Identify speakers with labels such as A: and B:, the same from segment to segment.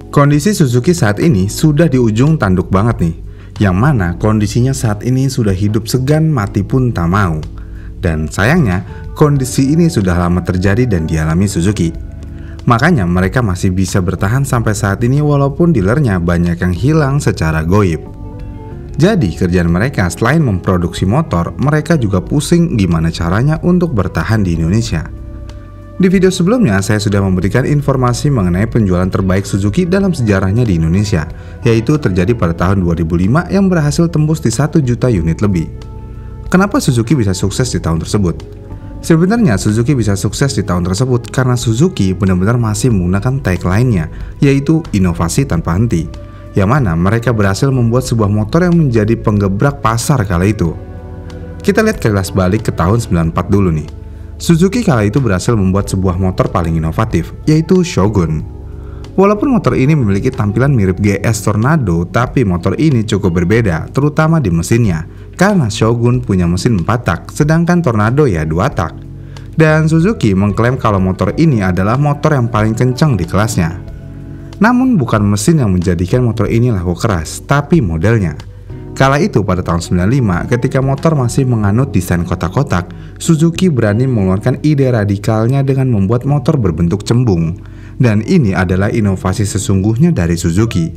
A: Kondisi Suzuki saat ini sudah di ujung tanduk banget nih, yang mana kondisinya saat ini sudah hidup segan mati pun tak mau. Dan sayangnya, kondisi ini sudah lama terjadi dan dialami Suzuki. Makanya mereka masih bisa bertahan sampai saat ini walaupun dealernya banyak yang hilang secara goib. Jadi kerjaan mereka selain memproduksi motor, mereka juga pusing gimana caranya untuk bertahan di Indonesia. Di video sebelumnya saya sudah memberikan informasi mengenai penjualan terbaik Suzuki dalam sejarahnya di Indonesia, yaitu terjadi pada tahun 2005 yang berhasil tembus di 1 juta unit lebih. Kenapa Suzuki bisa sukses di tahun tersebut? Sebenarnya Suzuki bisa sukses di tahun tersebut karena Suzuki benar-benar masih menggunakan tagline-nya, yaitu inovasi tanpa henti, yang mana mereka berhasil membuat sebuah motor yang menjadi penggebrak pasar kala itu. Kita lihat kilas balik ke tahun 94 dulu nih. Suzuki kala itu berhasil membuat sebuah motor paling inovatif, yaitu Shogun. Walaupun motor ini memiliki tampilan mirip GS Tornado, tapi motor ini cukup berbeda, terutama di mesinnya, karena Shogun punya mesin 4 tak, sedangkan Tornado ya 2 tak. Dan Suzuki mengklaim kalau motor ini adalah motor yang paling kencang di kelasnya. Namun bukan mesin yang menjadikan motor ini laku keras, tapi modelnya. Kala itu pada tahun 95, ketika motor masih menganut desain kotak-kotak, Suzuki berani mengeluarkan ide radikalnya dengan membuat motor berbentuk cembung. Dan ini adalah inovasi sesungguhnya dari Suzuki.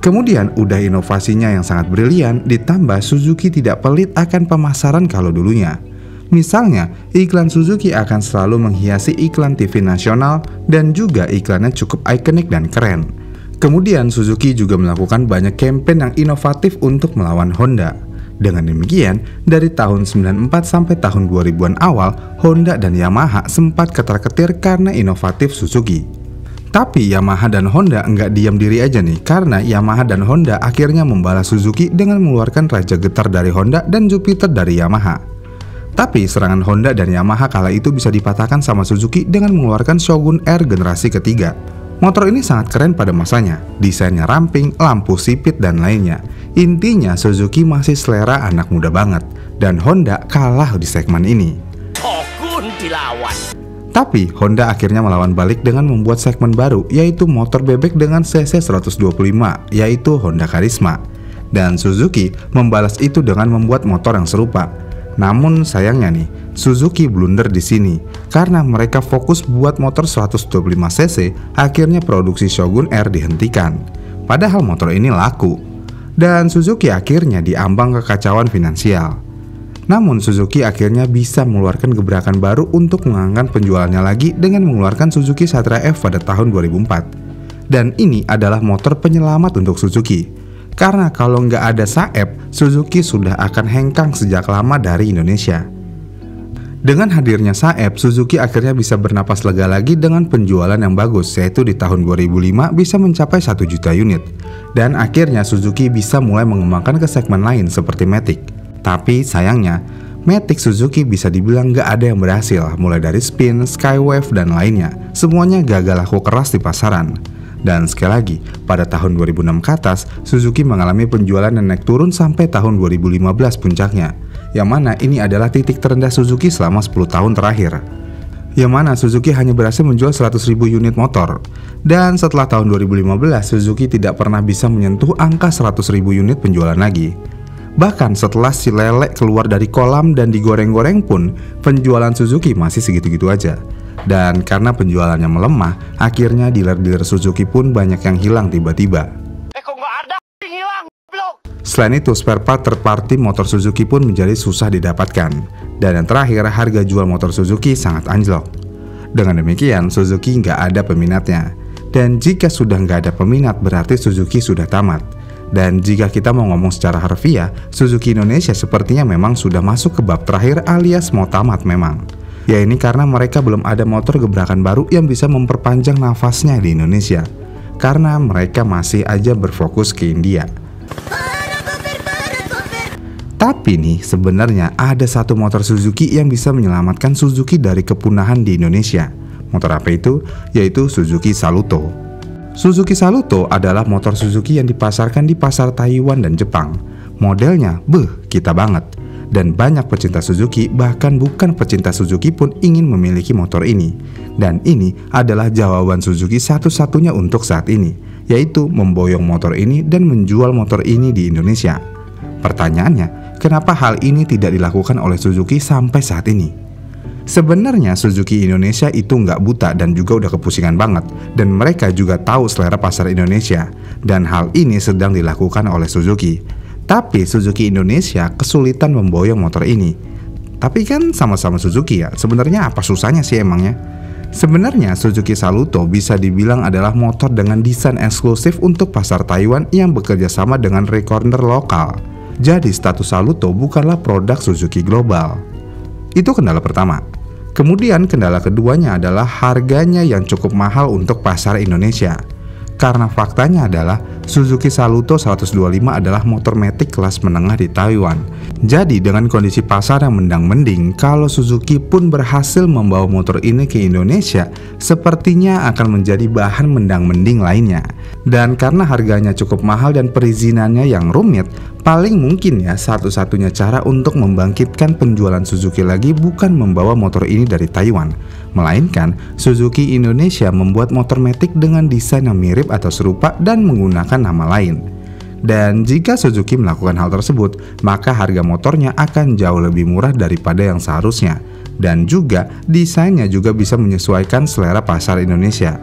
A: Kemudian udah inovasinya yang sangat brilian, ditambah Suzuki tidak pelit akan pemasaran kalau dulunya. Misalnya, iklan Suzuki akan selalu menghiasi iklan TV nasional dan juga iklannya cukup ikonik dan keren. Kemudian Suzuki juga melakukan banyak campaign yang inovatif untuk melawan Honda. Dengan demikian, dari tahun 94 sampai tahun 2000-an awal, Honda dan Yamaha sempat ketar-ketir karena inovatif Suzuki. Tapi Yamaha dan Honda nggak diam diri aja nih, karena Yamaha dan Honda akhirnya membalas Suzuki dengan mengeluarkan Raja Getar dari Honda dan Jupiter dari Yamaha. Tapi serangan Honda dan Yamaha kala itu bisa dipatahkan sama Suzuki dengan mengeluarkan Shogun R generasi ketiga. Motor ini sangat keren pada masanya, desainnya ramping, lampu sipit dan lainnya. Intinya Suzuki masih selera anak muda banget, dan Honda kalah di segmen ini.
B: Shogun dilawan.
A: Tapi Honda akhirnya melawan balik dengan membuat segmen baru, yaitu motor bebek dengan cc 125, yaitu Honda Karisma. Dan Suzuki membalas itu dengan membuat motor yang serupa. Namun sayangnya nih, Suzuki blunder di sini karena mereka fokus buat motor 125 cc, akhirnya produksi Shogun R dihentikan. Padahal motor ini laku. Dan Suzuki akhirnya diambang kekacauan finansial. Namun Suzuki akhirnya bisa mengeluarkan gebrakan baru untuk mengangkat penjualannya lagi dengan mengeluarkan Suzuki Satria F pada tahun 2004. Dan ini adalah motor penyelamat untuk Suzuki. Karena kalau nggak ada Saeb, Suzuki sudah akan hengkang sejak lama dari Indonesia. Dengan hadirnya Saeb, Suzuki akhirnya bisa bernapas lega lagi dengan penjualan yang bagus, yaitu di tahun 2005 bisa mencapai 1 juta unit. Dan akhirnya Suzuki bisa mulai mengembangkan ke segmen lain seperti Matic. Tapi sayangnya, Matic Suzuki bisa dibilang nggak ada yang berhasil, mulai dari Spin, Skywave, dan lainnya. Semuanya gagal laku keras di pasaran. Dan sekali lagi, pada tahun 2006 ke atas, Suzuki mengalami penjualan yang naik turun sampai tahun 2015 puncaknya. Yang mana ini adalah titik terendah Suzuki selama 10 tahun terakhir. Yang mana Suzuki hanya berhasil menjual 100.000 unit motor. Dan setelah tahun 2015, Suzuki tidak pernah bisa menyentuh angka 100.000 unit penjualan lagi. Bahkan setelah si lele keluar dari kolam dan digoreng-goreng pun, penjualan Suzuki masih segitu-gitu aja. Dan karena penjualannya melemah, akhirnya dealer-dealer Suzuki pun banyak yang hilang tiba-tiba.
B: Kok nggak ada yang hilang, blok?
A: Selain itu, spare part third party motor Suzuki pun menjadi susah didapatkan. Dan yang terakhir, harga jual motor Suzuki sangat anjlok. Dengan demikian, Suzuki nggak ada peminatnya. Dan jika sudah nggak ada peminat, berarti Suzuki sudah tamat. Dan jika kita mau ngomong secara harfiah, Suzuki Indonesia sepertinya memang sudah masuk ke bab terakhir alias mau tamat memang. Ya ini karena mereka belum ada motor gebrakan baru yang bisa memperpanjang nafasnya di Indonesia. Karena mereka masih aja berfokus ke India. Tapi nih sebenarnya ada satu motor Suzuki yang bisa menyelamatkan Suzuki dari kepunahan di Indonesia. Motor apa itu? Yaitu Suzuki Saluto. Suzuki Saluto adalah motor Suzuki yang dipasarkan di pasar Taiwan dan Jepang. Modelnya, kita banget. Dan banyak pecinta Suzuki, bahkan bukan pecinta Suzuki pun ingin memiliki motor ini. Dan ini adalah jawaban Suzuki satu-satunya untuk saat ini, yaitu memboyong motor ini dan menjual motor ini di Indonesia. Pertanyaannya, kenapa hal ini tidak dilakukan oleh Suzuki sampai saat ini? Sebenarnya Suzuki Indonesia itu nggak buta dan juga udah kepusingan banget. Dan mereka juga tahu selera pasar Indonesia. Dan hal ini sedang dilakukan oleh Suzuki. Tapi Suzuki Indonesia kesulitan memboyong motor ini. Tapi kan sama-sama Suzuki ya, sebenarnya apa susahnya sih emangnya? Sebenarnya Suzuki Saluto bisa dibilang adalah motor dengan desain eksklusif untuk pasar Taiwan yang bekerja sama dengan recorder lokal. Jadi status Saluto bukanlah produk Suzuki global. Itu kendala pertama. Kemudian kendala keduanya adalah harganya yang cukup mahal untuk pasar Indonesia. Karena faktanya adalah Suzuki Saluto 125 adalah motor matic kelas menengah di Taiwan. Jadi dengan kondisi pasar yang mendang-mending, kalau Suzuki pun berhasil membawa motor ini ke Indonesia, sepertinya akan menjadi bahan mendang-mending lainnya. Dan karena harganya cukup mahal dan perizinannya yang rumit, paling mungkin ya satu-satunya cara untuk membangkitkan penjualan Suzuki lagi bukan membawa motor ini dari Taiwan, melainkan Suzuki Indonesia membuat motor matic dengan desain yang mirip atau serupa dan menggunakan nama lain. Dan jika Suzuki melakukan hal tersebut, maka harga motornya akan jauh lebih murah daripada yang seharusnya. Dan juga desainnya juga bisa menyesuaikan selera pasar Indonesia.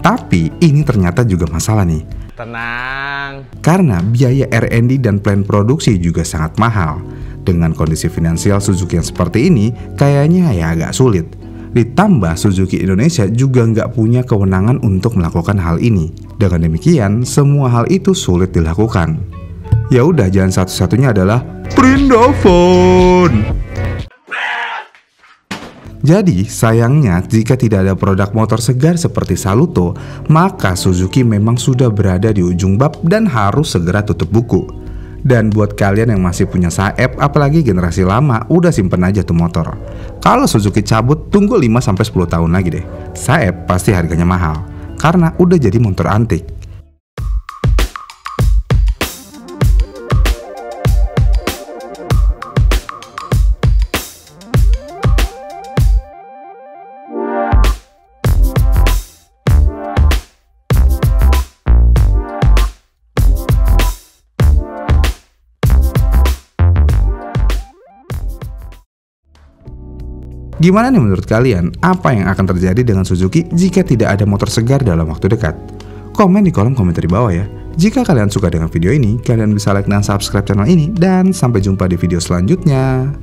A: Tapi ini ternyata juga masalah nih.
B: Tenang.
A: Karena biaya R&D dan plan produksi juga sangat mahal. Dengan kondisi finansial Suzuki yang seperti ini, kayaknya ya agak sulit. Ditambah Suzuki Indonesia juga nggak punya kewenangan untuk melakukan hal ini. Dengan demikian, semua hal itu sulit dilakukan. Ya udah, jalan satu-satunya adalah print the phone. Jadi sayangnya jika tidak ada produk motor segar seperti Saluto, maka Suzuki memang sudah berada di ujung bab dan harus segera tutup buku. Dan buat kalian yang masih punya Saeb, apalagi generasi lama, udah simpen aja tuh motor. Kalau Suzuki cabut, tunggu 5-10 tahun lagi deh. Saeb pasti harganya mahal, karena udah jadi motor antik. Gimana nih menurut kalian? Apa yang akan terjadi dengan Suzuki jika tidak ada motor segar dalam waktu dekat? Komen di kolom komentar di bawah ya. Jika kalian suka dengan video ini, kalian bisa like dan subscribe channel ini. Dan sampai jumpa di video selanjutnya.